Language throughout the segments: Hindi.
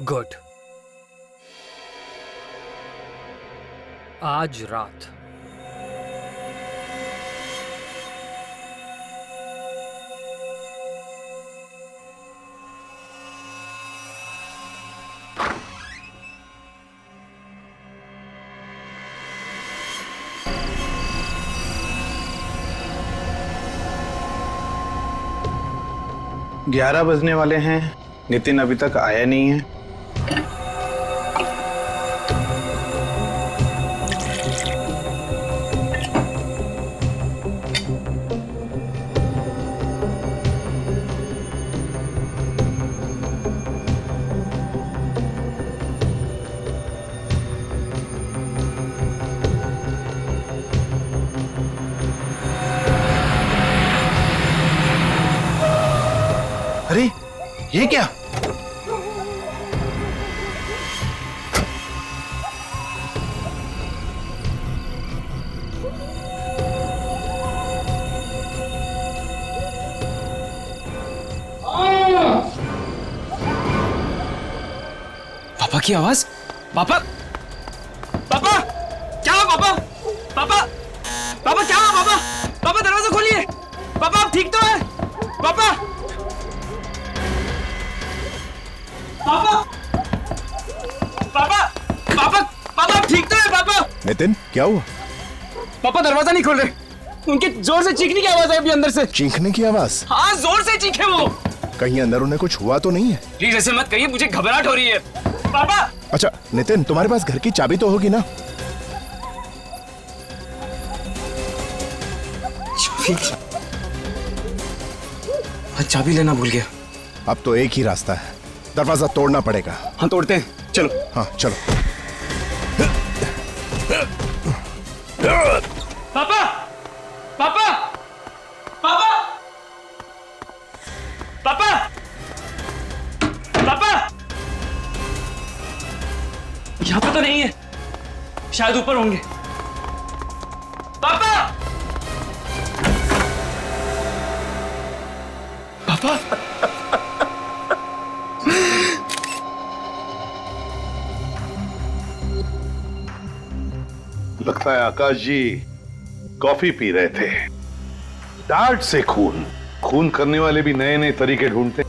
गुड। आज रात ग्यारह बजने वाले हैं, नितिन अभी तक आया नहीं है। अरे ये क्या? पापा की आवाज। पापा, पापा, क्या हुआ पापा? पापा, पापा क्या हुआ पापा? पापा दरवाजा खोलिए। पापा आप ठीक तो है? पापा, पापा, पापा, पापा, पापा आप ठीक तो है पापा? नितिन क्या हुआ? पापा दरवाजा नहीं खोल रहे। उनके जोर से चीखने की आवाज है अभी अंदर से। चीखने की आवाज? हाँ जोर से चीखे वो। कहीं अंदर उन्हें कुछ हुआ तो नहीं है? प्लीज ऐसे मत कहिए, मुझे घबराहट हो रही है। पापा। अच्छा नितिन, तुम्हारे पास घर की चाबी तो होगी ना? चाबी लेना भूल गया। अब तो एक ही रास्ता है, दरवाजा तोड़ना पड़ेगा। हाँ तोड़ते हैं, चलो। हाँ चलो। पापा, पापा, पापा, पापा, पापा, यहाँ पे तो नहीं है, शायद ऊपर होंगे। पापा, पापा, लगता है आकाश जी कॉफी पी रहे थे। डार्ट से खून खून करने वाले भी नए नए तरीके ढूंढते।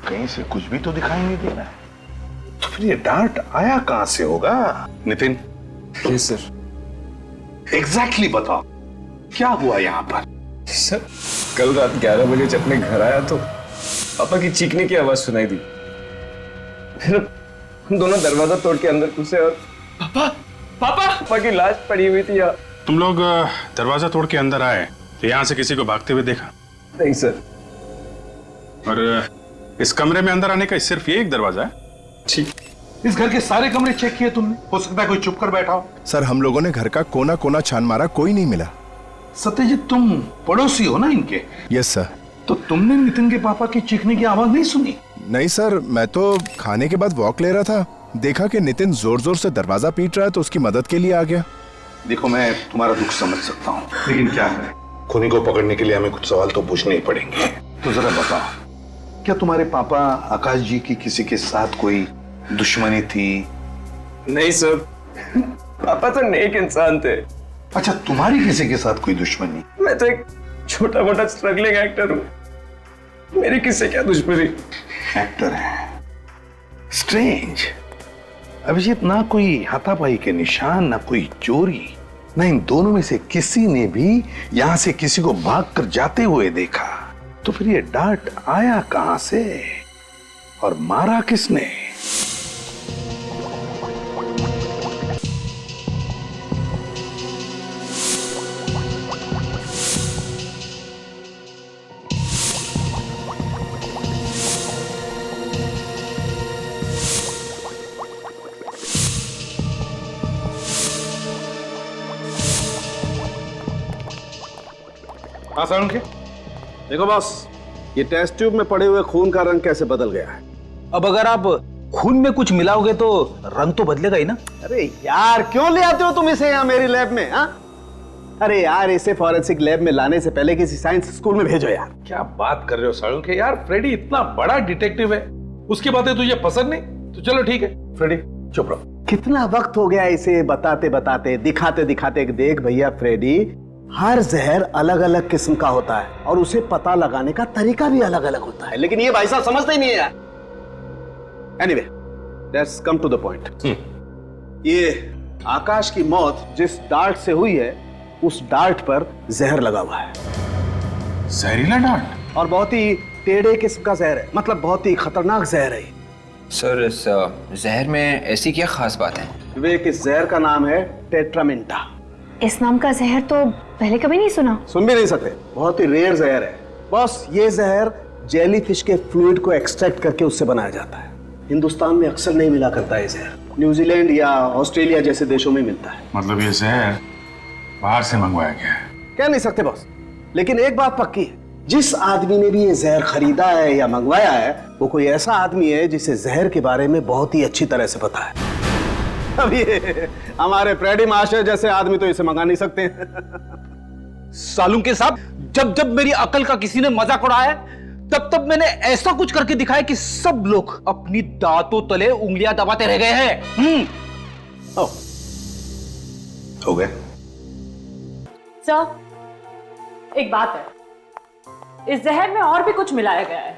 कहीं से कुछ भी तो दिखाई नहीं दे रहा है, तो फिर ये डार्ट आया कहां से होगा? नितिन। Yes sir. एग्जैक्टली बताओ क्या हुआ यहाँ पर? सर कल रात 11 बजे जब मैं घर आया तो पापा की चीखने की आवाज सुनाई दी। फिर हम दोनों दरवाजा तोड़ के अंदर घुसे और पापा पापा की लाश पड़ी हुई थी यार। तुम लोग दरवाजा तोड़ के अंदर आए तो यहाँ से किसी को भागते हुए देखा? नहीं सर। और इस कमरे में अंदर आने का सिर्फ ये एक दरवाजा है? ठीक। इस घर के सारे कमरे चेक किए तुमने? हो सकता है कोई चुप कर बैठा हो। सर हम लोगों ने घर का कोना कोना छान मारा, कोई नहीं मिला। सत्यजीत तुम पड़ोसी हो ना इनके? Yes sir. तो तुमने नितिन के पापा की चीखने की आवाज नहीं सुनी? नहीं सर, मैं तो खाने के बाद वॉक ले रहा था, देखा कि नितिन जोर जोर से दरवाजा पीट रहा है तो उसकी मदद के लिए आ गया। देखो मैं तुम्हारा दुख समझ सकता हूँ, लेकिन क्या करें, खूनी को पकड़ने के लिए हमें कुछ सवाल तो पूछने ही पड़ेंगे। तो जरा बताओ, क्या तुम्हारे पापा आकाश जी की किसी के साथ कोई दुश्मनी थी? नहीं सर, पापा तो नेक इंसान थे। अच्छा, तुम्हारी किसी के साथ कोई दुश्मनी? मैं तो एक छोटा मोटा स्ट्रगलिंग एक्टर हूँ, मेरी किससे क्या दुश्मनी? एक्टर है? स्ट्रेंज। अभिजीत, ना कोई हाथापाई के निशान, ना कोई चोरी, ना इन दोनों में से किसी ने भी यहां से किसी को भागकर जाते हुए देखा। तो फिर ये डार्ट आया कहां से और मारा किसने? हाँ सर, उनके देखो बॉस, ये टेस्ट ट्यूब में पड़े हुए खून का रंग कैसे बदल गया है। अब अगर आप खून में कुछ मिलाओगे तो रंग तो बदलेगा ही ना। अरे यार क्यों ले आते हो तुम इसे यहाँ मेरी लैब में? हाँ, अरे यार इसे फॉरेंसिक लैब में लाने से पहले किसी साइंस स्कूल में भेजो यार। क्या बात कर रहे हो सालू के यार, फ्रेडी इतना बड़ा डिटेक्टिव है, उसकी बातें तुझे पसंद नहीं तो चलो ठीक है फ्रेडी चुप रहो। कितना वक्त हो गया इसे बताते बताते, दिखाते दिखाते। देख भैया फ्रेडी, हर जहर अलग अलग किस्म का होता है और उसे पता लगाने का तरीका भी अलग अलग होता है, लेकिन ये भाई साहब समझते ही नहीं है यार। Anyway, let's come to the point. ये आकाश की मौत जिस डार्ट से हुई है, उस डार्ट पर जहर लगा हुआ है। जहरीला डार्ट? और बहुत ही टेढ़े किस्म का जहर है, मतलब बहुत ही खतरनाक जहर है। सर इस जहर में ऐसी क्या खास बात है? विवेक, इस जहर का नाम है टेट्रामेंटा। इस नाम का जहर तो पहले कभी नहीं सुना। सुन भी नहीं सकते, बहुत ही रेयर जहर है। बॉस, ये जहर जेलीफिश के फ्लूइड को एक्सट्रैक्ट करके उससे बनाया जाता है। हिंदुस्तान में अक्सर नहीं मिला करता है जहर, न्यूजीलैंड या ऑस्ट्रेलिया जैसे देशों में मिलता है। मतलब ये जहर बाहर से मंगवाया गया है? कह नहीं सकते बॉस, लेकिन एक बात पक्की है, जिस आदमी ने भी ये जहर खरीदा है या मंगवाया है, वो कोई ऐसा आदमी है जिसे जहर के बारे में बहुत ही अच्छी तरह से पता है। अब ये हमारे फ्रेडी मास्टर जैसे आदमी तो इसे मंगा नहीं सकते हैं। सालुंके साहब, जब जब मेरी अकल का किसी ने मजाक उड़ाया तब तब मैंने ऐसा कुछ करके दिखाया कि सब लोग अपनी दांतों तले उंगलियां दबाते रह गए हैं। हो गए? सर, एक बात है, इस जहर में और भी कुछ मिलाया गया है।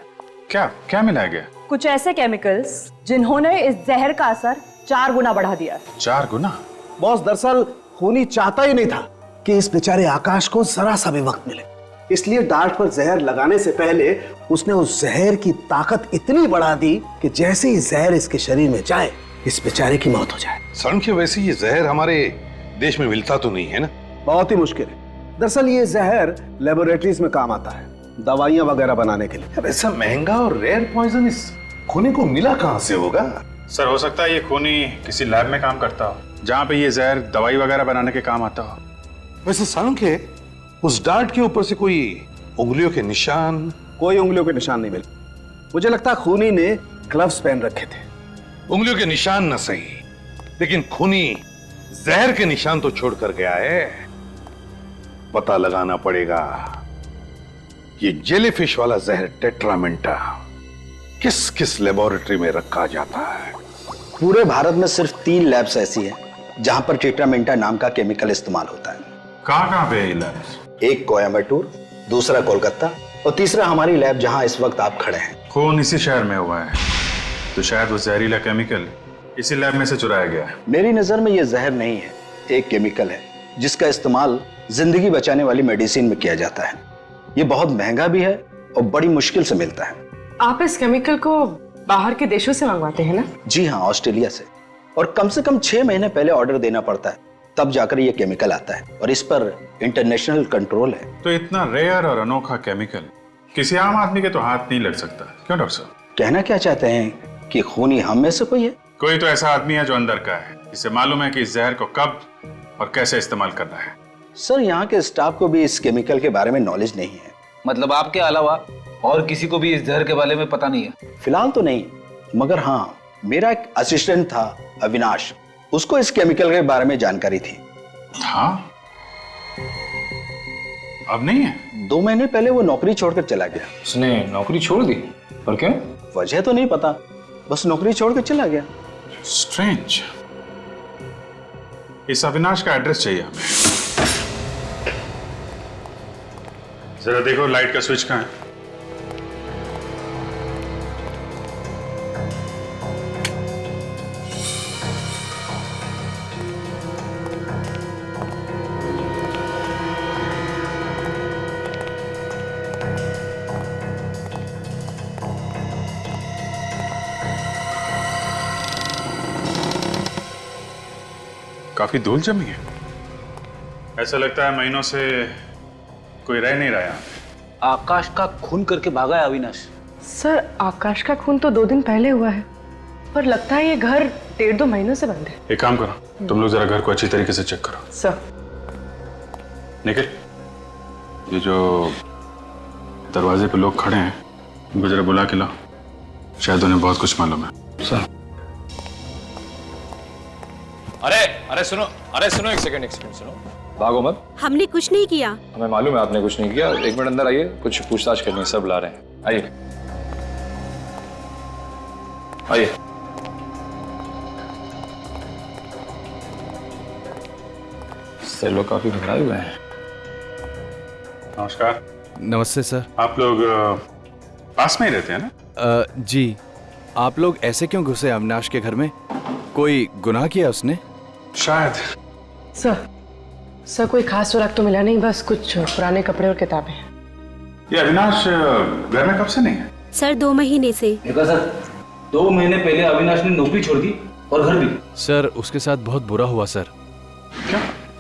क्या क्या मिलाया गया? कुछ ऐसे केमिकल्स जिन्होंने इस जहर का असर 4 गुना बढ़ा दिया है। 4 गुना? बॉस, दरअसल खूनी चाहता ही नहीं था कि इस बेचारे आकाश को जरा सा भी वक्त मिले, इसलिए डार्ट पर जहर लगाने से पहले उसने उस जहर की ताकत इतनी बढ़ा दी कि जैसे ही जहर इसके शरीर में जाए, इस बेचारे की मौत हो जाए। सालू के वैसे ये जहर हमारे देश में मिलता तो नहीं है ना? बहुत ही मुश्किल है। दरअसल ये जहर लेबोरेटरीज में काम आता है, दवाइयां वगैरह बनाने के लिए। अब ऐसा महंगा और रेयर पॉइजन इस खूनी को मिला कहां से होगा? सर, हो सकता है ये खूनी किसी लैब में काम करता हो जहाँ पे ये जहर दवाई वगैरह बनाने के काम आता हो। वैसे सालू के उस डार्ट के ऊपर से कोई उंगलियों के निशान? कोई उंगलियों के निशान नहीं मिले। मुझे लगता है खूनी ने ग्लव्स पहन रखे थे। उंगलियों के निशान न सही, लेकिन खूनी जहर के निशान तो छोड़ कर गया है। पता लगाना पड़ेगा ये जेलीफिश वाला जहर टेट्रामेंटा किस किस लेबोरेटरी में रखा जाता है। पूरे भारत में सिर्फ 3 लैब्स ऐसी हैं जहां पर टेट्रामेंटा नाम का केमिकल इस्तेमाल होता है। कहाँ पे है ये लैब? एक कोयम्बटूर, दूसरा कोलकाता और तीसरा हमारी लैब जहां इस वक्त आप खड़े हैं। खून इसी शहर में हुआ है, तो शायद वो जहरीला केमिकल इसी लैब में से चुराया गया है। मेरी नजर में ये जहर नहीं है, एक केमिकल है जिसका इस्तेमाल जिंदगी बचाने वाली मेडिसिन में किया जाता है। ये बहुत महंगा भी है और बड़ी मुश्किल से मिलता है। आप इस केमिकल को बाहर के देशों से मंगवाते हैं ना? जी हाँ, ऑस्ट्रेलिया से। और कम से कम 6 महीने पहले ऑर्डर देना पड़ता है, तब जाकर ये केमिकल आता है और इस पर इंटरनेशनल कंट्रोल है। तो इतना रेयर और अनोखा केमिकल किसी आम आदमी के तो हाथ नहीं लग सकता, क्यों डॉक्टर साहब? कहना क्या चाहते हैं कि खूनी हम में से कोई है? कोई तो ऐसा आदमी है जो अंदर का है, जिसे मालूम है कि इस जहर को कब और कैसे इस्तेमाल करना है। सर, यहाँ के स्टाफ को भी इस केमिकल के बारे में नॉलेज नहीं है। मतलब आपके अलावा और किसी को भी इस जहर के बारे में पता नहीं है? फिलहाल तो नहीं, मगर हाँ, मेरा एक असिस्टेंट था अविनाश, उसको इस केमिकल के बारे में जानकारी थी। हाँ? अब नहीं है? 2 महीने पहले वो नौकरी छोड़कर चला गया। उसने नौकरी छोड़ दी? और क्यों? वजह तो नहीं पता, बस नौकरी छोड़कर चला गया। स्ट्रेंज। इस अविनाश का एड्रेस चाहिए हमें। जरा देखो लाइट का स्विच कहाँ है? काफी धूल जमी है, ऐसा लगता है महीनों से कोई रह नहीं रहा यहाँ पे। आकाश का खून करके भागा है अविनाश। सर, आकाश का खून तो 2 दिन पहले हुआ है, पर लगता है ये घर 1.5-2 महीनों से बंद है। एक काम करो, तुम लोग जरा घर को अच्छी तरीके से चेक करो। सर। निखिल, ये जो दरवाजे पे लोग खड़े हैं, उनको जरा बुला के लाओ, शायद उन्हें बहुत कुछ मालूम है। सर। अरे अरे सुनो, एक सेकंड सुनो, भागो मत। हमने कुछ नहीं किया। हमें मालूम है आपने कुछ नहीं किया। 1 मिनट अंदर आइए, कुछ पूछताछ करनी है, सब ला रहे हैं। आइए आइए। से लोग काफी घबराए हुए हैं। नमस्कार। नमस्ते सर। आप लोग पास में ही रहते हैं ना? जी। आप लोग ऐसे क्यों घुसे अविनाश के घर में? कोई गुनाह किया उसने? शायद। सर कोई खास सुराग तो मिला नहीं, बस कुछ पुराने कपड़े और किताबें। ये अविनाश घर में कब से नहीं है? सर 2 महीने से। देखा सर, 2 महीने पहले अविनाश ने नौकरी छोड़ दी और घर भी। सर उसके साथ बहुत बुरा हुआ सर।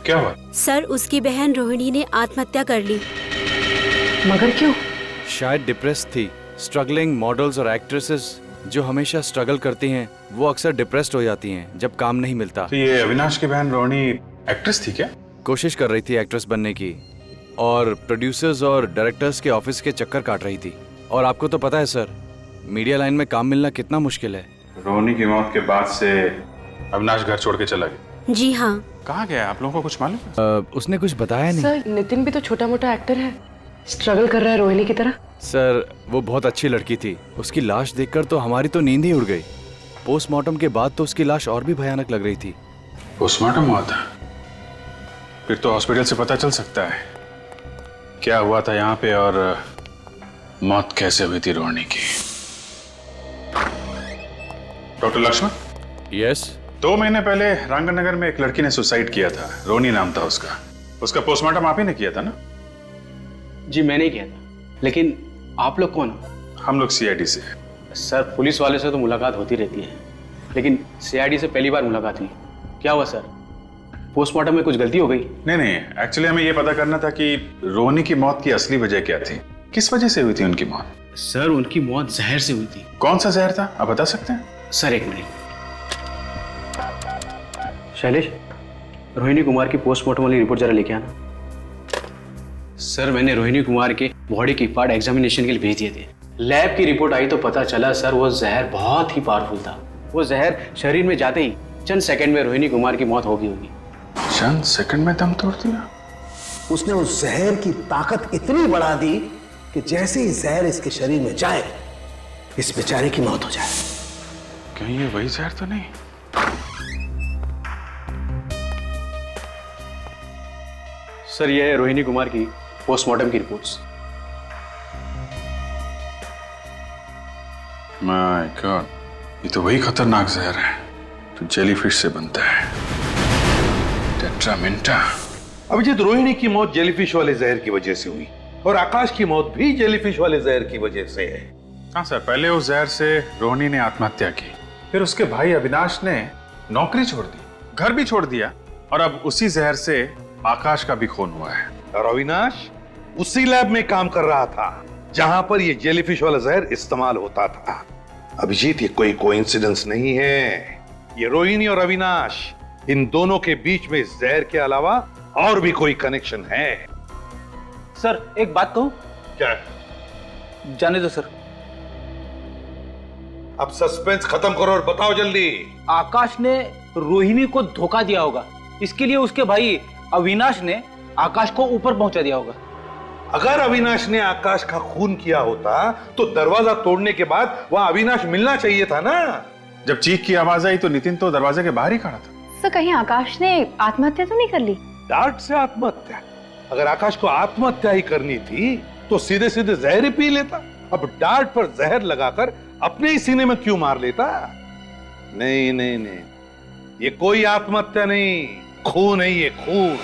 क्या हुआ? सर उसकी बहन रोहिणी ने आत्महत्या कर ली। मगर क्यों? शायद डिप्रेस थी। स्ट्रगलिंग मॉडल्स और एक्ट्रेसेस जो हमेशा स्ट्रगल करती हैं वो अक्सर डिप्रेस्ड हो जाती हैं जब काम नहीं मिलता। तो ये अविनाश की बहन रोहिणी एक्ट्रेस थी क्या? कोशिश कर रही थी एक्ट्रेस बनने की और प्रोड्यूसर्स और डायरेक्टर्स के ऑफिस के चक्कर काट रही थी। और आपको तो पता है सर, मीडिया लाइन में काम मिलना कितना मुश्किल है। रोहिणी की मौत के बाद से अविनाश घर छोड़ के चला गया? जी हाँ। कहाँ गया? आप लोगों को कुछ मालूम है? उसने कुछ बताया नहीं। सर नितिन भी तो छोटा मोटा एक्टर है, स्ट्रगल कर रहा है रोहिणी की तरह। सर वो बहुत अच्छी लड़की थी। उसकी लाश देखकर तो हमारी तो नींद ही उड़ गई। पोस्टमार्टम के बाद तो उसकी लाश और भी भयानक लग रही थी। पोस्टमार्टम हुआ था? फिर तो हॉस्पिटल से पता चल सकता है क्या हुआ था यहाँ पे और मौत कैसे हुई थी रोहिणी की। डॉक्टर लक्ष्मण? यस। 2 महीने पहले रांगनगर में एक लड़की ने सुसाइड किया था, रोहिणी नाम था उसका पोस्टमार्टम आप ही ने किया था ना? जी मैंने ही किया था। लेकिन आप लोग कौन हो? हम लोग सीआईडी से। सर पुलिस वाले से तो मुलाकात होती रहती है, लेकिन सीआईडी से पहली बार मुलाकात हुई। क्या हुआ सर, पोस्टमार्टम में कुछ गलती हो गई? नहीं, एक्चुअली हमें यह पता करना था कि रोहिणी की मौत की असली वजह क्या थी, किस वजह से हुई थी उनकी मौत? सर उनकी मौत जहर से हुई थी। कौन सा जहर था, आप बता सकते हैं? Sir 1 minute. शैलेश, रोहिणी कुमार की पोस्टमार्टम वाली रिपोर्ट जरा लेके आना। सर मैंने रोहिणी कुमार के बॉडी की पार्ट एग्जामिनेशन के लिए भेज दिए थे। लैब की रिपोर्ट आई तो पता चला सर वो जहर बहुत ही पावरफुल था। वो जहर शरीर में जाते ही चंद सेकंड में रोहिणी कुमार की मौत होगी। चंद सेकंड में दम तोड़ दिया? उसने उस जहर की ताकत इतनी बढ़ा दी कि जैसे ही जहर इसके शरीर में जाए इस बेचारे की मौत हो जाए। कहीं ये वही जहर तो नहीं? सर ये है रोहिणी कुमार की पोस्टमार्टम की रिपोर्ट्स। माय गॉड, ये तो वही खतरनाक जहर है जो जेलीफिश से बनता है, टेट्रामेंटा। अभिजीत, रोहिणी की मौत जेलीफिश वाले जहर की वजह से हुई और आकाश की मौत भी जेलीफिश वाले जहर की वजह से है। हाँ सर, पहले उस जहर से रोहिणी ने आत्महत्या की, फिर उसके भाई अविनाश ने नौकरी छोड़ दी, घर भी छोड़ दिया और अब उसी जहर से आकाश का भी खून हुआ है। और अविनाश उसी लैब में काम कर रहा था जहां पर ये जेलीफिश वाला जहर इस्तेमाल होता था। अभिजीत, ये कोई कोइंसिडेंस नहीं है। ये रोहिणी और अविनाश, इन दोनों के बीच में इस जहर के अलावा और भी कोई कनेक्शन है। सर एक बात कहूं? क्या? जाने दो सर। अब सस्पेंस खत्म करो और बताओ जल्दी। आकाश ने रोहिणी को धोखा दिया होगा, इसके लिए उसके भाई अविनाश ने आकाश को ऊपर पहुंचा दिया होगा। अगर अविनाश ने आकाश का खून किया होता तो दरवाजा तोड़ने के बाद वहां अविनाश मिलना चाहिए था ना। जब चीख की आवाज आई तो नितिन तो दरवाजे के बाहर ही खड़ा था। सर कहीं आकाश ने आत्महत्या तो नहीं कर ली? डांट से आत्महत्या? अगर आकाश को आत्महत्या ही करनी थी तो सीधे सीधे जहर ही पी लेता। अब डांट पर जहर लगाकर अपने ही सीने में क्यों मार लेता? नहीं नहीं नहीं, ये कोई आत्महत्या नहीं, खून है ये, खून।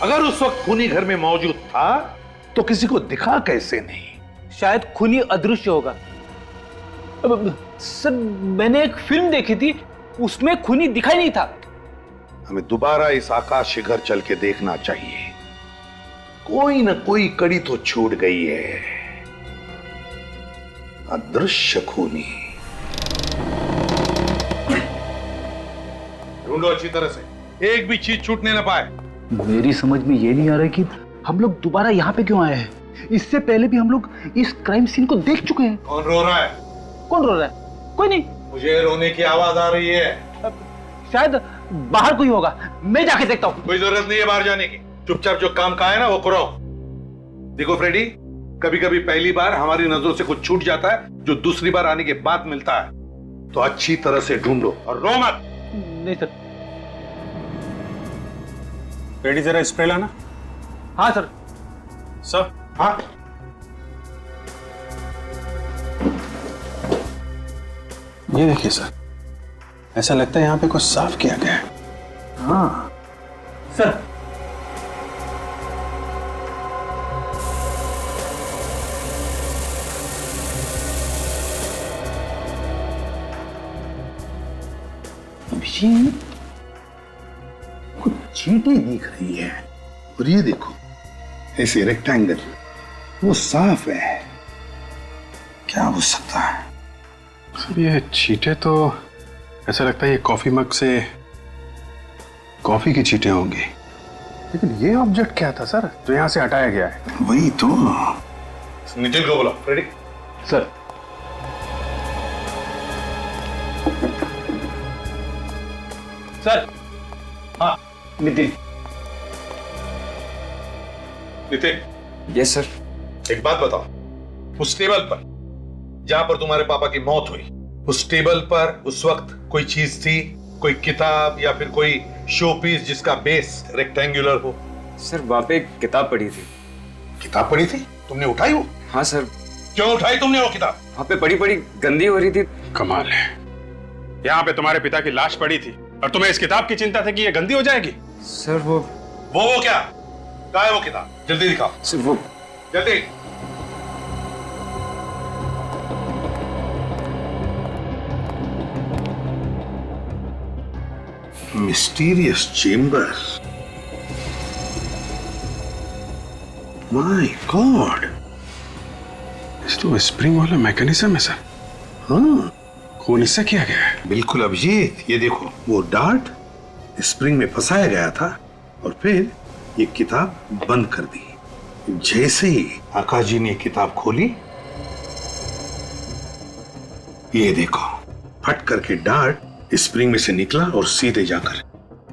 अगर उस वक्त खूनी घर में मौजूद था तो किसी को दिखा कैसे नहीं? शायद खूनी अदृश्य होगा। सर मैंने एक फिल्म देखी थी, उसमें खूनी दिखाई नहीं था। हमें दोबारा इस आकाश के घर चल के देखना चाहिए, कोई ना कोई कड़ी तो छूट गई है। अदृश्य खूनी ढूंढो अच्छी तरह से, एक भी चीज छूटने ना पाए। मेरी समझ में ये नहीं आ रहा कि हम लोग दोबारा यहाँ पे क्यों आए हैं। इससे पहले भी हम लोग इस क्राइम सीन को देख चुके हैं। कौन रो रहा है? कौन रो रहा है? कोई नहीं। मुझे रोने की आवाज आ रही है। शायद बाहर कोई होगा, मैं जाके देखता हूँ। कोई जरूरत नहीं है बाहर जाने की, चुपचाप जो काम का है ना वो करो। देखो फ्रेडी, कभी कभी पहली बार हमारी नजरों से कुछ छूट जाता है जो दूसरी बार आने के बाद मिलता है, तो अच्छी तरह से ढूंढो और रो मत। नहीं सर। रेडी, जरा स्प्रे लाना। हाँ सर। सर। हाँ, ये देखिए सर, ऐसा लगता है यहाँ पे कुछ साफ किया गया है। हाँ सर। अभी कुछ चींटी दिख रही है, और ये देखो ऐसे रेक्टेंगल, वो साफ है। क्या हो सकता है? सर ये चींटे तो ऐसा लगता है ये कॉफी मग से कॉफी की चींटे होंगी, लेकिन ये ऑब्जेक्ट क्या था सर जो यहाँ से हटाया गया है? वही तो। नितिन को बोलो। Ready sir. सर। हाँ नितिन। नितिन। Yes sir. एक बात बताओ, उस टेबल पर जहां पर तुम्हारे पापा की मौत हुई, उस टेबल पर उस वक्त कोई चीज थी, कोई किताब या फिर कोई शो पीस जिसका बेस रेक्टेंगुलर हो? सर वहां पे एक किताब पढ़ी थी। किताब पढ़ी थी? तुमने उठाई वो? हाँ सर। क्यों उठाई तुमने वो किताब? वहां पे पढ़ी पढ़ी गंदी हो रही थी। कमाल है, यहाँ पे तुम्हारे पिता की लाश पड़ी थी और तुम्हें इस किताब की चिंता थी कि ये गंदी हो जाएगी। सर वो क्या? कहाँ है वो किताब? जल्दी दिखाओ। सर वो जल्दी। Mysterious chamber. माय गॉड, इस तो स्प्रिंग वाला मैकेनिज्म है सर। हाँ, खून इससे किया गया है। बिल्कुल अभिजीत, ये देखो वो डार्ट स्प्रिंग में फंसाया गया था और फिर ये किताब बंद कर दी। जैसे ही आकाश जी ने किताब खोली, ये देखो फट करके डार्ट स्प्रिंग में से निकला और सीधे जाकर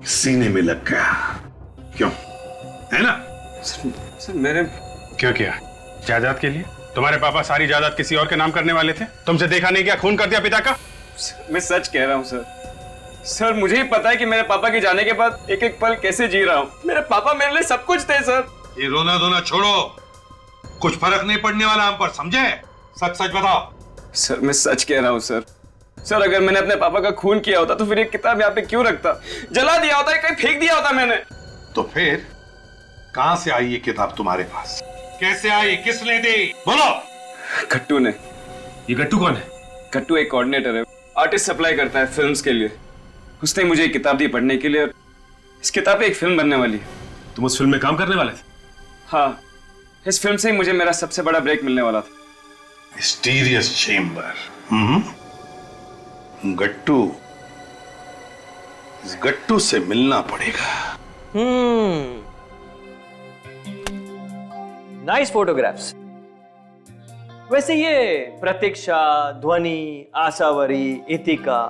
सीने में लग गया। क्यों, है ना? सर मैंने क्या किया? जायदाद के लिए? तुम्हारे पापा सारी जायदाद किसी और के नाम करने वाले थे, तुमसे देखा नहीं क्या खून कर दिया पिता का? मैं सच कह रहा हूँ सर। सर मुझे ही पता है कि मेरे पापा के जाने के बाद एक एक पल कैसे जी रहा हूँ। मेरे पापा मेरे लिए सब कुछ थे सर। ये रोना धोना छोड़ो, कुछ फर्क नहीं पड़ने वाला हम पर, समझे? सच सच बताओ। सर मैं सच कह रहा हूँ सर। सर अगर मैंने अपने पापा का खून किया होता तो फिर ये किताब यहाँ पे क्यों रखता? जला दिया होता, कहीं फेंक दिया होता मैंने। तो फिर कहां से आई ये किताब तुम्हारे पास? कैसे आई? किसने दी? बोलो। गट्टू ने। ये गट्टू कौन है? गट्टू एक कोऑर्डिनेटर है, आर्टिस्ट सप्लाई करता है फिल्म्स के लिए। उसने मुझे एक किताब दी पढ़ने के लिए, और इस किताब पे एक फिल्म बनने वाली है। तुम उस फिल्म में काम करने वाले थे? हाँ, इस फिल्म से ही मुझे मेरा सबसे बड़ा ब्रेक मिलने वाला था। Mysterious chamber. गट्टू, इस गट्टू से मिलना पड़ेगा। Nice photographs. वैसे ये प्रतीक्षा, ध्वनि, आशावरी, इतिका,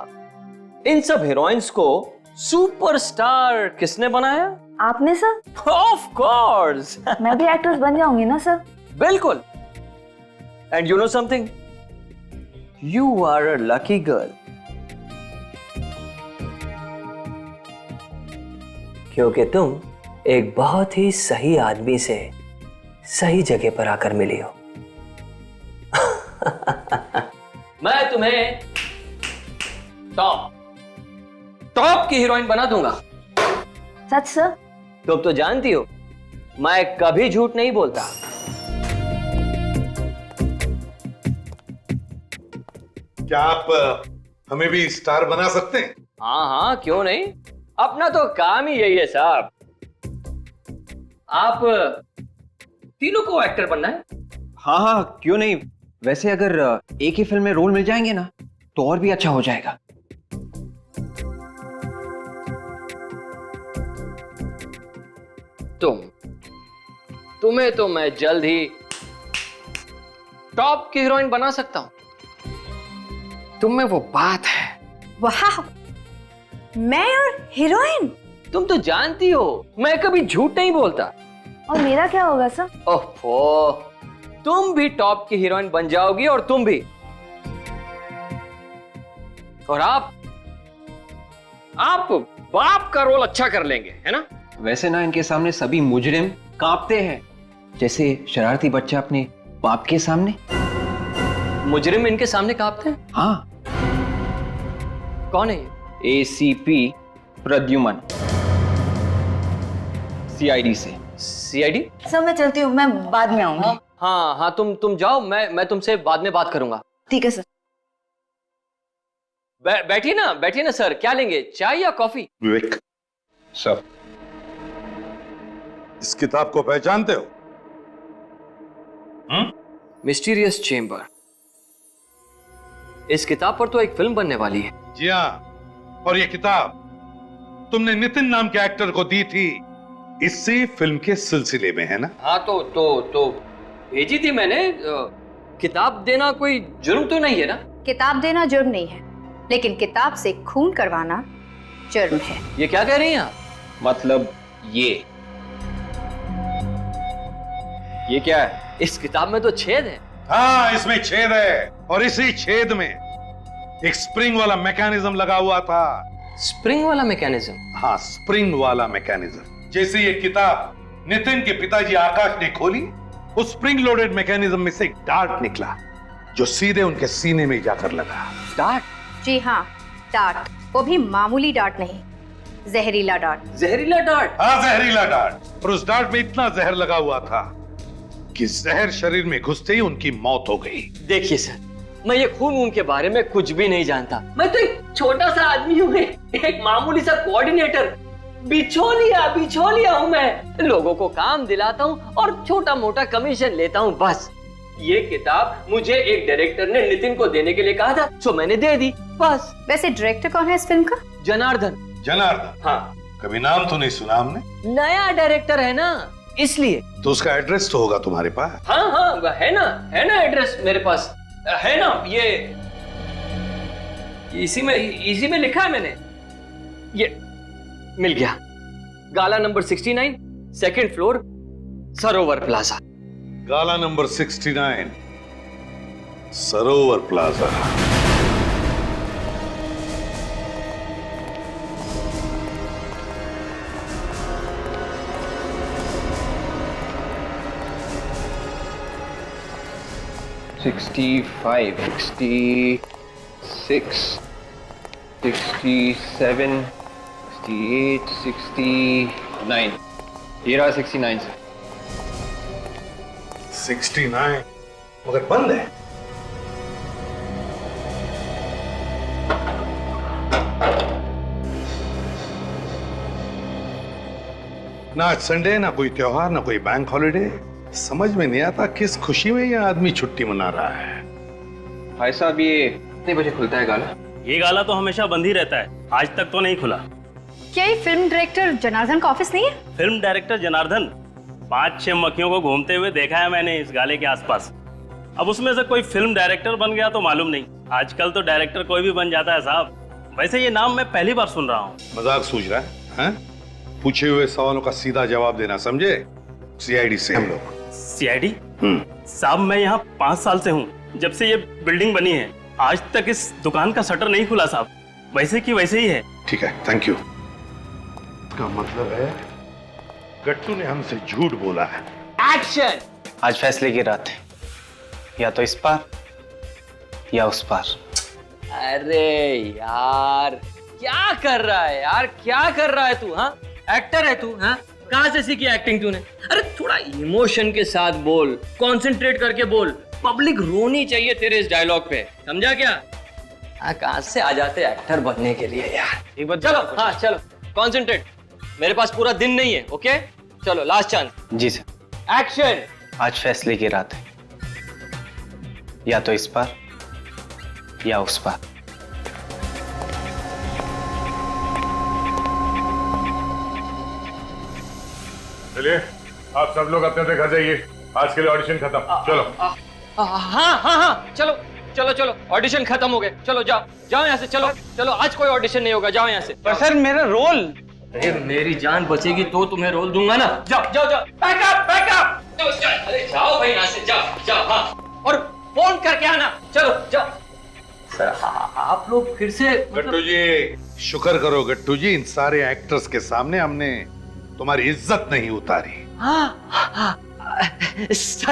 इन सब हीरोइंस को सुपरस्टार किसने बनाया? आपने सर? Of course. मैं भी एक्ट्रेस बन जाऊंगी ना सर? बिल्कुल। And you know something, you are a lucky girl, क्योंकि तुम एक बहुत ही सही आदमी से सही जगह पर आकर मिली हो। मैं तुम्हें टॉप की हीरोइन बना दूंगा। सच सर? तुम तो जानती हो मैं कभी झूठ नहीं बोलता। क्या आप हमें भी स्टार बना सकते हैं? हाँ हाँ, क्यों नहीं, अपना तो काम ही यही है साहब। आप तीनों को एक्टर बनना है? हाँ हाँ, क्यों नहीं। वैसे अगर एक ही फिल्म में रोल मिल जाएंगे ना तो और भी अच्छा हो जाएगा। तुम्हें तो मैं जल्द ही टॉप की हीरोइन बना सकता हूं। तुम में वो बात है। वाह, मैं और हीरोइन? तुम तो जानती हो मैं कभी झूठ नहीं बोलता। और मेरा क्या होगा सर? ओहो, तुम भी टॉप की हीरोइन बन जाओगी और तुम भी। और आप बाप का रोल अच्छा कर लेंगे, है ना? वैसे ना इनके सामने सभी मुजरिम कांपते हैं, जैसे शरारती बच्चा अपने बाप के सामने। मुजरिम इनके सामने कांपते हैं? हाँ। कौन है ये? ACP प्रद्युमन, CID से। CID? सर मैं चलती हूँ, मैं बाद में आऊंगी। हाँ हाँ, तुम जाओ, मैं तुमसे बाद में बात करूंगा। ठीक है सर। बैठिए ना सर, क्या लेंगे, चाय या कॉफी? विवेक सर, इस किताब को पहचानते हो? Mysterious chamber. इस किताब पर तो एक फिल्म बनने वाली है। जी हाँ, और ये किताब तुमने नितिन नाम के एक्टर को दी थी इसी फिल्म के सिलसिले में, है ना? हाँ तो भेजी थी मैंने। किताब देना कोई जुर्म तो नहीं है ना? किताब देना जुर्म नहीं है, लेकिन किताब से खून करवाना जुर्म है। ये क्या कह रही हैं आप? मतलब ये क्या है? इस किताब में तो छेद है। हाँ, इसमें छेद है, और इसी छेद में एक स्प्रिंग वाला मैकेनिज्म लगा हुआ था। स्प्रिंग वाला मैकेनिज्म? हाँ, स्प्रिंग वाला मैकेनिज्म। जैसे ये किताब नितिन के पिताजी आकाश ने खोली, उस स्प्रिंग लोडेड मैकेनिज्म में से एक डार्ट निकला जो सीधे उनके सीने में जाकर लगा। डार्ट? जी हाँ, डार्ट। वो भी मामूली डार्ट नहीं, जहरीला डार्ट। जहरीला डार्ट? हाँ, जहरीला डार्ट। और उस डार्ट में इतना जहर लगा हुआ था कि जहर शरीर में घुसते ही उनकी मौत हो गई। देखिए सर, मैं ये खून के बारे में कुछ भी नहीं जानता। मैं तो एक छोटा सा आदमी हूँ, एक मामूली सा कोऑर्डिनेटर। बिछोलिया हूँ मैं। लोगों को काम दिलाता हूँ और छोटा मोटा कमीशन लेता हूँ, बस। ये किताब मुझे एक डायरेक्टर ने नितिन को देने के लिए कहा था, तो मैंने दे दी, बस। वैसे डायरेक्टर कौन है इस फिल्म का? जनार्दन। जनार्दन? हाँ। कभी नाम तो नहीं सुना हमने। नया डायरेक्टर है ना, इसलिए। तो उसका एड्रेस तो होगा तुम्हारे पास? हाँ, है ना एड्रेस मेरे पास, है ना। ये इसी में लिखा है मैंने। ये मिल गया। गाला नंबर 69, सेकंड फ्लोर, सरोवर प्लाजा। गाला नंबर 69, सरोवर प्लाजा। $65, $66, $67, $68, $69। ये रहा 69 से। 69 मगर बंद है। ना आज संडे, ना कोई त्योहार, ना कोई बैंक हॉलिडे। समझ में नहीं आता किस खुशी में ये आदमी छुट्टी मना रहा है। भाई साहब, ये कितने बजे खुलता है गाला? ये गाला तो हमेशा बंद ही रहता है, आज तक तो नहीं खुला। क्या ये फिल्म डायरेक्टर जनार्दन का ऑफिस नहीं है? फिल्म डायरेक्टर जनार्दन 5-6 मक्खियों को घूमते हुए देखा है मैंने इस गाले के आसपास। अब उसमें से कोई फिल्म डायरेक्टर बन गया तो मालूम नहीं। आजकल तो डायरेक्टर कोई भी बन जाता है साहब। वैसे ये नाम मैं पहली बार सुन रहा हूँ। मजाक सूझ रहा है? पूछे हुए सवालों का सीधा जवाब देना, समझे? CID से हम लोग। CID? साहब, मैं यहाँ 5 साल से हूँ, जब से ये बिल्डिंग बनी है। आज तक इस दुकान का शटर नहीं खुला साहब, वैसे की वैसे ही है। ठीक है, थैंक यू। का मतलब है गट्टू ने हमसे झूठ बोला है। एक्शन! आज फैसले की रात है, या तो इस पार या उस पार। अरे यार, क्या कर रहा है यार, क्या कर रहा है तू? हाँ, एक्टर है तू? हाँ, कहाँ से सीखी एक्टिंग तूने? अरे थोड़ा इमोशन के साथ बोल, कंसंट्रेट करके बोल। पब्लिक रोनी चाहिए तेरे इस डायलॉग पे, समझा क्या? कहाँ से आ जाते एक्टर बनने के लिए यार। एक बार चलो, हाँ चलो, कंसंट्रेट। मेरे पास पूरा दिन नहीं है, ओके? चलो, लास्ट चांस। जी सर। एक्शन! आज फैसले की रात है, या तो इस पार या उस पार। चलिए, आप सब लोग अपने अपने घर जाइए। आज के लिए ऑडिशन खत्म। चलो। हाँ, चलो। चलो चलो, ऑडिशन खत्म हो गए, चलो जाओ जाओ यहाँ से, चलो चलो, आज कोई ऑडिशन नहीं होगा, जाओ यहाँ से। पर सर मेरा रोल। अरे मेरी जान बचेगी तो तुम्हें रोल दूंगा ना। जाओ जाओ जाओ, बैकअप बैकअप, अरे जाओ भाई यहाँ से, जाओ जाओ। हाँ, और फोन करके आना, चलो जाओ। सर आप लोग फिर से गट्टू जी, शुक्र करो गट्टू जी, इन सारे एक्टर्स के सामने हमने तुम्हारी इज्जत नहीं उतारी। हाँ,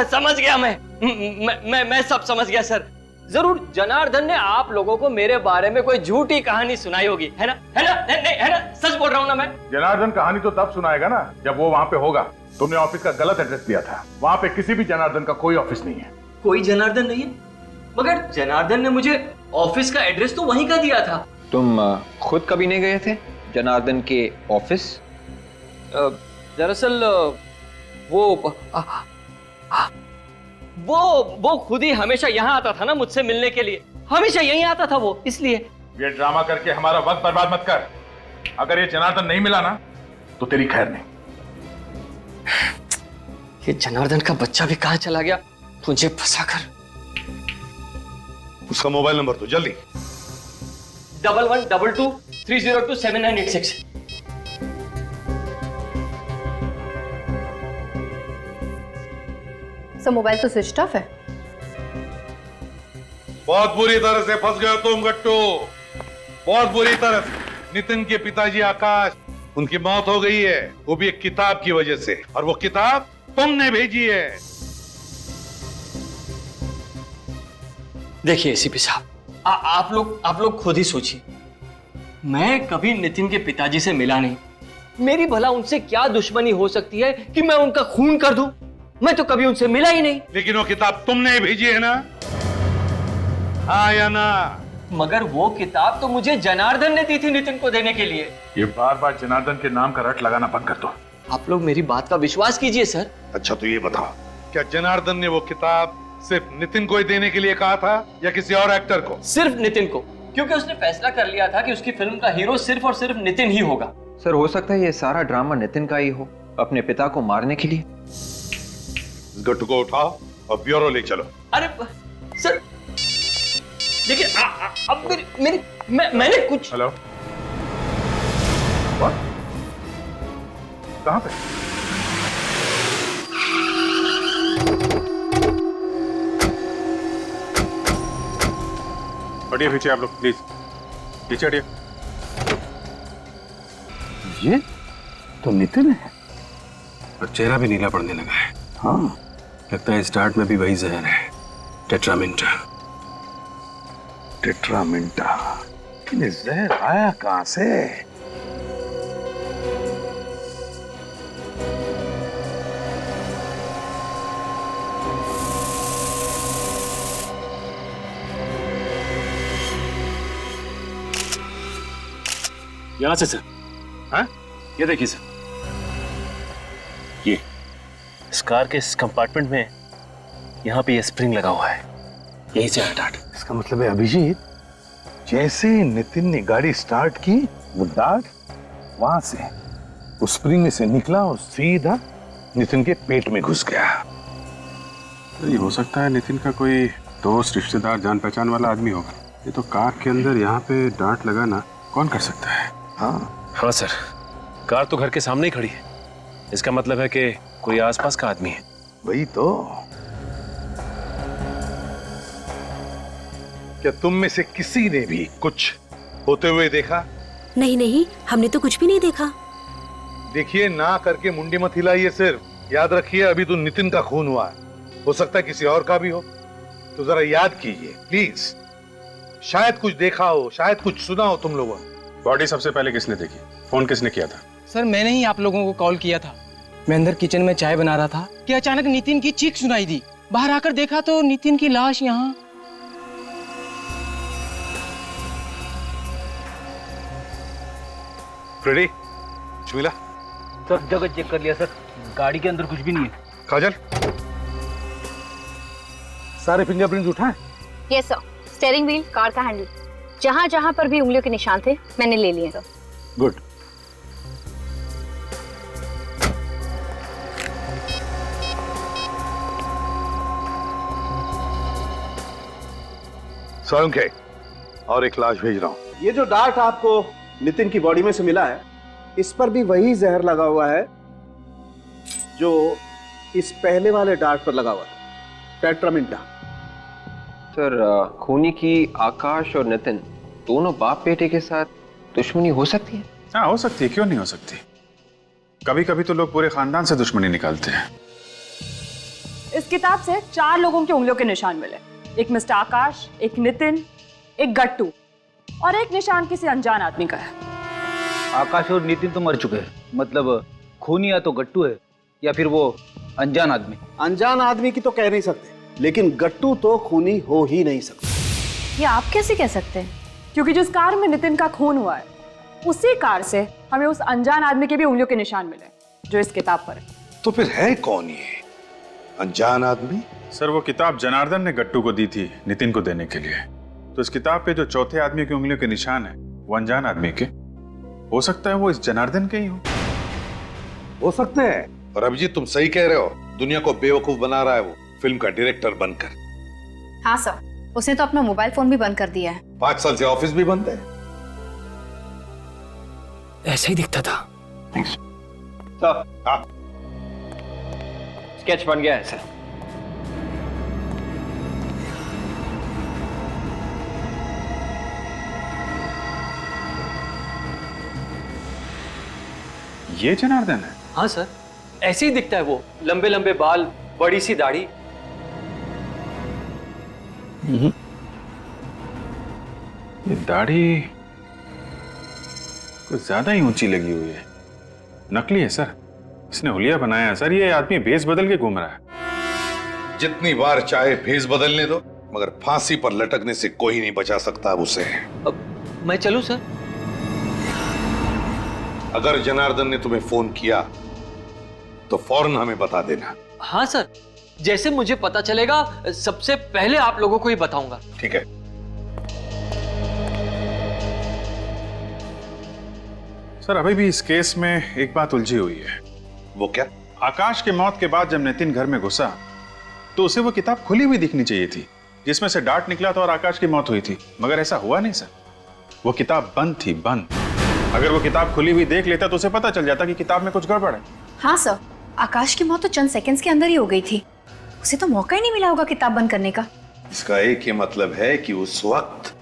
समझ गया मैं सब समझ गया सर। जरूर जनार्दन ने आप लोगों को मेरे बारे में कोई झूठी कहानी सुनाई होगी, है ना? है ना? नहीं है ना? सच बोल रहा हूँ ना मैं? जनार्दन कहानी तो तब सुनाएगा ना जब वो वहाँ पे होगा। तुमने ऑफिस का गलत एड्रेस दिया था, वहाँ पे किसी भी जनार्दन का कोई ऑफिस नहीं है। कोई जनार्दन नहीं है? मगर जनार्दन ने मुझे ऑफिस का एड्रेस तो वहीं का दिया था। तुम खुद कभी नहीं गए थे जनार्दन के ऑफिस? दरअसल वो खुद ही हमेशा यहाँ आता था ना मुझसे मिलने के लिए, हमेशा यहीं आता था वो, इसलिए। ये ड्रामा करके हमारा वक्त बर्बाद मत कर। अगर ये जनार्दन नहीं मिला ना तो तेरी खैर नहीं। ये जनार्दन का बच्चा भी कहाँ चला गया मुझे फंसाकर। उसका मोबाइल नंबर दो जल्दी। 112223027986। सर मोबाइल तो स्विच ऑफ है। बहुत बुरी तरह से फंस गए तुम गट्टू, बहुत बुरी तरह से। नितिन के पिताजी आकाश, उनकी मौत हो गई है, वो भी एक किताब की वजह से, और वो किताब तुमने भेजी है। देखिए एसीपी साहब, आप लोग खुद ही सोचिए। मैं कभी नितिन के पिताजी से मिला नहीं, मेरी भला उनसे क्या दुश्मनी हो सकती है कि मैं उनका खून कर दूं? मैं तो कभी उनसे मिला ही नहीं। लेकिन वो किताब तुमने भेजी है ना? हाँ या ना? मगर वो किताब तो मुझे जनार्दन ने दी थी नितिन को देने के लिए। ये बार बार जनार्दन के नाम का रट लगाना बंद कर दो। आप लोग मेरी बात का विश्वास कीजिए सर। अच्छा तो ये बताओ, क्या जनार्दन ने वो किताब सिर्फ नितिन को ही देने के लिए कहा था या किसी और एक्टर को? सिर्फ नितिन को, क्योंकि उसने फैसला कर लिया था कि उसकी फिल्म का हीरो सिर्फ और सिर्फ नितिन ही होगा। सर हो सकता है ये सारा ड्रामा नितिन का ही हो, अपने पिता को मारने के लिए। इस गट्टू को उठाओ और ब्यूरो ले चलो। अरे सर देखिए, अब मैंने कुछ। हेलो, कहाँ पे? हटिए पीछे आप लोग, प्लीज पीछे हटिए। ये तो नितिन है, और चेहरा भी नीला पड़ने लगा है। हाँ लगता है स्टार्ट में भी वही जहर है, टेट्रामिंटा। टेट्रामिंटा, ये जहर आया कहां से? यहां से सर। हाँ ये देखिए सर, ये इस कार के इस कंपार्टमेंट में यहाँ पे ये स्प्रिंग लगा हुआ है, यही से डार्ट। इसका मतलब है अभिजीत, जैसे नितिन ने गाड़ी स्टार्ट की, वो डार्ट वहां से उस स्प्रिंग में से निकला और सीधा नितिन के पेट में घुस गया। ये हो सकता है नितिन का कोई दोस्त, रिश्तेदार, जान पहचान वाला आदमी होगा। ये तो कार के अंदर यहाँ पे डांट लगाना कौन कर सकता है? हाँ सर, कार तो घर के सामने ही खड़ी है, इसका मतलब है कि कोई आसपास का आदमी है। वही तो। क्या तुम में से किसी ने भी कुछ होते हुए देखा? नहीं नहीं, हमने तो कुछ भी नहीं देखा। देखिए, ना करके मुंडी मत हिलाइए, सिर्फ याद रखिए अभी तो नितिन का खून हुआ है, हो सकता है किसी और का भी हो, तो जरा याद कीजिए प्लीज। शायद कुछ देखा हो, शायद कुछ सुना हो तुम लोगों ने। बॉडी सबसे पहले किसने देखी? फोन किसने किया था? सर मैंने ही आप लोगों को कॉल किया था। मैं अंदर किचन में चाय बना रहा था कि अचानक नितिन की चीख सुनाई दी। बाहर आकर देखा तो नितिन की लाश यहाँ। फ्रेडी, मिला? सब जगह चेक कर लिया सर, गाड़ी के अंदर कुछ भी नहीं है। काजल, सारे फिंगरप्रिंट्स उठाए? Yes sir, steering wheel, car का हैंडल, जहां जहां पर भी उंगलियों के निशान थे मैंने ले लिए सर। गुड। स्वयं के और एक लाश भेज रहा हूं। ये जो डार्ट आपको नितिन की बॉडी में से मिला है, इस पर भी वही जहर लगा हुआ है जो इस पहले वाले डार्ट पर लगा हुआ था, टेट्रामिंटा। सर खूनी की आकाश और नितिन दोनों बाप बेटे के साथ दुश्मनी हो सकती है? हाँ हो सकती है, क्यों नहीं हो सकती। कभी कभी तो लोग पूरे खानदान से दुश्मनी निकालते हैं। इस किताब से 4 लोगों की उंगलियों के निशान मिले, एक मिस्टर आकाश, एक नितिन, एक गट्टू और एक निशान किसी अनजान आदमी का है। आकाश और नितिन तो मर चुके हैं, मतलब खूनी या तो गट्टू है या फिर वो अनजान आदमी। अनजान आदमी की तो कह नहीं सकते, लेकिन गट्टू तो खूनी हो ही नहीं सकता। ये आप कैसे कह सकते हैं? क्योंकि जिस कार में नितिन का खून हुआ है, उसी कार से हमें उस अनजान आदमी के भी उंगलियों के निशान मिले जो इस किताब पर है। तो फिर है कौन ये अनजान आदमी? सर वो किताब जनार्दन ने गट्टू को दी थी नितिन को देने के लिए। तो इस किताब पे जो चौथे आदमी की उंगलियों के निशान है वो अनजान आदमी के, हो सकता है वो इस जनार्दन के ही हो सकते हैं। और अभिजीत तुम सही कह रहे हो, दुनिया को बेवकूफ बना रहा है वो फिल्म का डायरेक्टर बनकर। हाँ सर, उसने तो अपना मोबाइल फोन भी बंद कर दिया है। 5 साल से ऑफिस भी बंद है। ऐसा ही दिखता था। सर स्केच बन गया है सर। ये जनार्दन है? हाँ सर, ऐसे ही दिखता है वो, लंबे लंबे बाल, बड़ी सी दाढ़ी। ये दाढ़ी कुछ ज्यादा ही ऊंची लगी हुई है, नकली है सर, इसने हुलिया बनाया है सर। ये आदमी भेस बदल के घूम रहा है। जितनी बार चाहे भेस बदलने दो, मगर फांसी पर लटकने से कोई नहीं बचा सकता अब उसे। अब मैं चलूं सर? अगर जनार्दन ने तुम्हें फोन किया तो फौरन हमें बता देना। हाँ सर, जैसे मुझे पता चलेगा सबसे पहले आप लोगों को ही बताऊंगा। ठीक है। सर अभी भी इस केस में एक बात उलझी हुई है। वो क्या? आकाश के मौत के बाद जब नितिन घर में घुसा तो उसे वो किताब खुली हुई दिखनी चाहिए थी जिसमें से डार्ट निकला था और आकाश की मौत हुई थी, मगर ऐसा हुआ नहीं सर। वो किताब बंद थी, बंद। अगर वो किताब खुली हुई देख लेता तो उसे पता चल जाता कि किताब में कुछ गड़बड़ है। हाँ सर, आकाश की मौत तो चंद सेकंड्स के अंदर ही हो गई थी, उसे तो मौका ही नहीं मिला होगा किताब बंद करने का। इसका एक ही मतलब है कि उस वक्त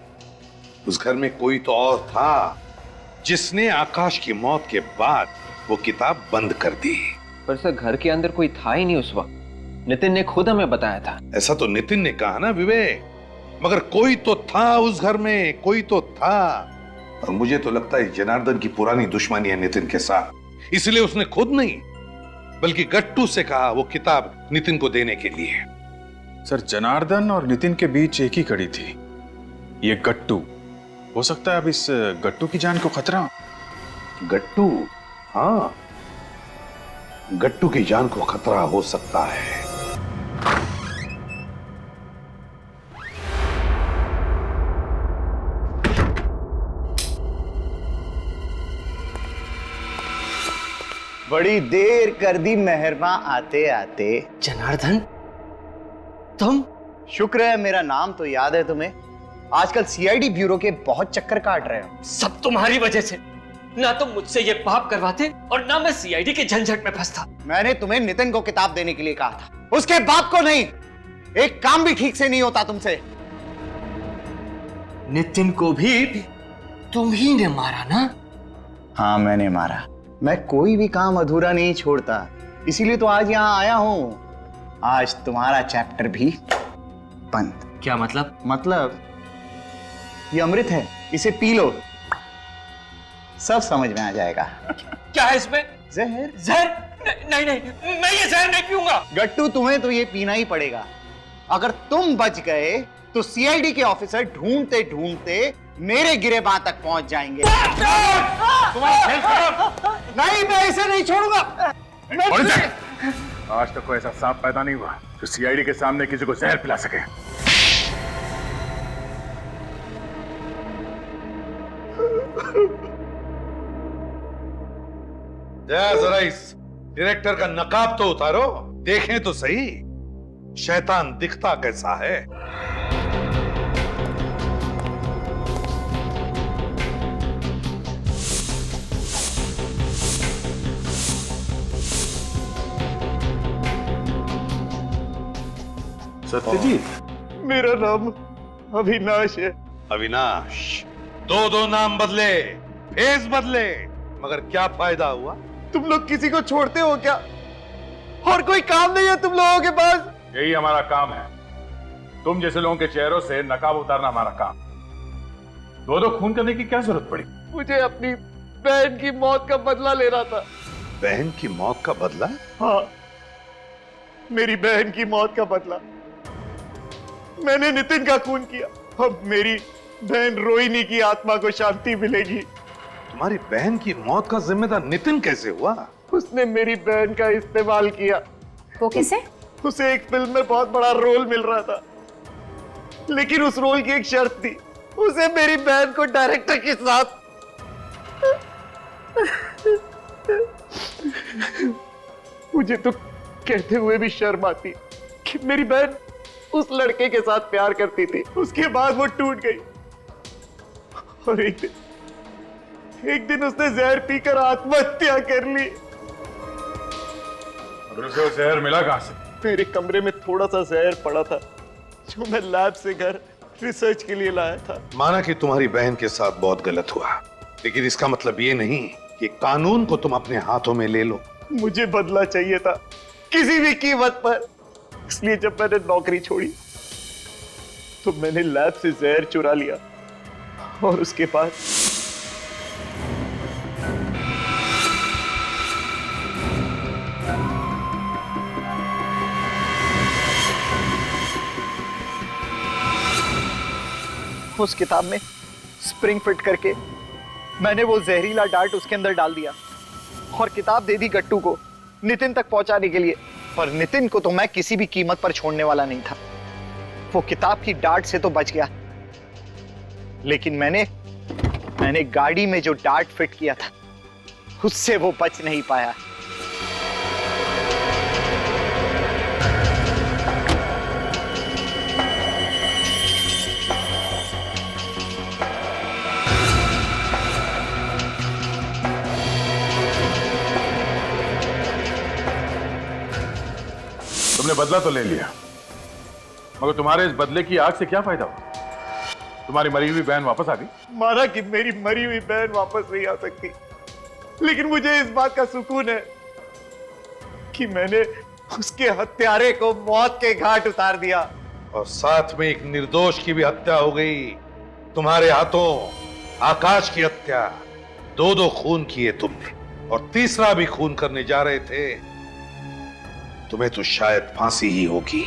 उस घर में कोई तो और था जिसने आकाश की मौत के बाद वो किताब बंद कर दी। पर सर घर के अंदर कोई था ही नहीं उस वक्त, नितिन ने खुद हमें बताया था। ऐसा तो नितिन ने कहा ना विवेक, मगर कोई तो था उस घर में, कोई तो था। और मुझे तो लगता है जनार्दन की पुरानी दुश्मनी है नितिन के साथ, इसलिए उसने खुद नहीं बल्कि गट्टू से कहा वो किताब नितिन को देने के लिए। सर जनार्दन और नितिन के बीच एक ही कड़ी थी, ये गट्टू। हो सकता है अब इस गट्टू की जान को खतरा हो। गट्टू? हाँ, गट्टू की जान को खतरा हो सकता है। बड़ी देर कर दी मेहरमा आते आते। जनार्दन तुम? शुक्र है मेरा नाम तो याद है तुम्हें। आजकल सीआईडी ब्यूरो के बहुत चक्कर काट रहे हो। सब तुम्हारी वजह से। ना तुम मुझसे ये पाप करवाते और ना मैं सीआईडी के झंझट में फंसता। मैंने तुम्हें नितिन को किताब देने के लिए कहा था, उसके बाप को नहीं। एक काम भी ठीक से नहीं होता तुमसे। नितिन को भी तुम ही ने मारा ना? हाँ मैंने मारा। मैं कोई भी काम अधूरा नहीं छोड़ता, इसीलिए तो आज यहाँ आया हूँ। आज तुम्हारा चैप्टर भी बंद। क्या मतलब? मतलब ये अमृत है, इसे पी लो, सब समझ में आ जाएगा। क्या है इसमें? जहर। जहर? नहीं नहीं, मैं ये जहर नहीं पीऊंगा। गट्टू तुम्हें तो ये पीना ही पड़ेगा। अगर तुम बच गए तो सीआईडी के ऑफिसर ढूंढते ढूंढते मेरे गिरेबान तक पहुंच जाएंगे। नहीं, मैं इसे नहीं छोड़ूंगा। आज तक कोई ऐसा सांप पैदा नहीं हुआ जो सीआईडी के सामने किसी को जहर पिला सके। जरा इस डायरेक्टर का नकाब तो उतारो, देखें तो सही शैतान दिखता कैसा है। सत्यजीत? मेरा नाम अविनाश है। अविनाश, दो नाम बदले, फेस बदले, मगर क्या फायदा हुआ? तुम लोग किसी को छोड़ते हो क्या? और कोई काम नहीं है तुम लोगों के पास? यही हमारा काम है। तुम जैसे लोगों के चेहरों से नकाब उतारना हमारा काम। दो खून करने की क्या जरूरत पड़ी? मुझे अपनी बहन की मौत का बदला लेना था। बहन की मौत का बदला? हाँ, मेरी बहन की मौत का बदला। मैंने नितिन का खून किया। अब मेरी बहन रोहिणी की आत्मा को शांति मिलेगी। तुम्हारी बहन की मौत का जिम्मेदार नितिन कैसे हुआ? उसने मेरी बहन का इस्तेमाल किया। वो कैसे? उसे एक फिल्म में बहुत बड़ा रोल मिल रहा था, लेकिन उस रोल की एक शर्त थी, उसे मेरी बहन को डायरेक्टर के साथ मुझे तो कहते हुए भी शर्म आती कि मेरी बहन उस लड़के के साथ प्यार करती थी। उसके बाद वो टूट गई और एक दिन उसने जहर पीकर आत्महत्या कर ली। और उसे वो जहर मिला कहां से? मेरे कमरे में थोड़ा सा जहर पड़ा था जो मैं लैब से घर रिसर्च के लिए लाया था। माना कि तुम्हारी बहन के साथ बहुत गलत हुआ, लेकिन इसका मतलब ये नहीं कि कानून को तुम अपने हाथों में ले लो। मुझे बदला चाहिए था किसी भी कीमत पर, इसलिए जब मैंने नौकरी छोड़ी तो मैंने लैब से जहर चुरा लिया और उसके बाद उस किताब में स्प्रिंग फिट करके मैंने वो जहरीला डार्ट उसके अंदर डाल दिया और किताब दे दी गट्टू को नितिन तक पहुंचाने के लिए। पर नितिन को तो मैं किसी भी कीमत पर छोड़ने वाला नहीं था। वो किताब की डार्ट से तो बच गया, लेकिन मैंने गाड़ी में जो डार्ट फिट किया था उससे वो बच नहीं पाया। तुमने बदला तो ले लिया, मगर तुम्हारे इस बदले की आग से क्या फायदा हुआ? तुम्हारी मरी हुई बहन वापस आ गई। माना कि मेरी मरी हुई बहन वापस नहीं आ सकती, लेकिन मुझे इस बात का सुकून है कि मैंने उसके हत्यारे को मौत के घाट उतार दिया। और साथ में एक निर्दोष की भी हत्या हो गई तुम्हारे हाथों। आकाश की हत्या, दो खून किए तुमने, और तीसरा भी खून करने जा रहे थे। तुम्हें तो शायद फांसी ही होगी।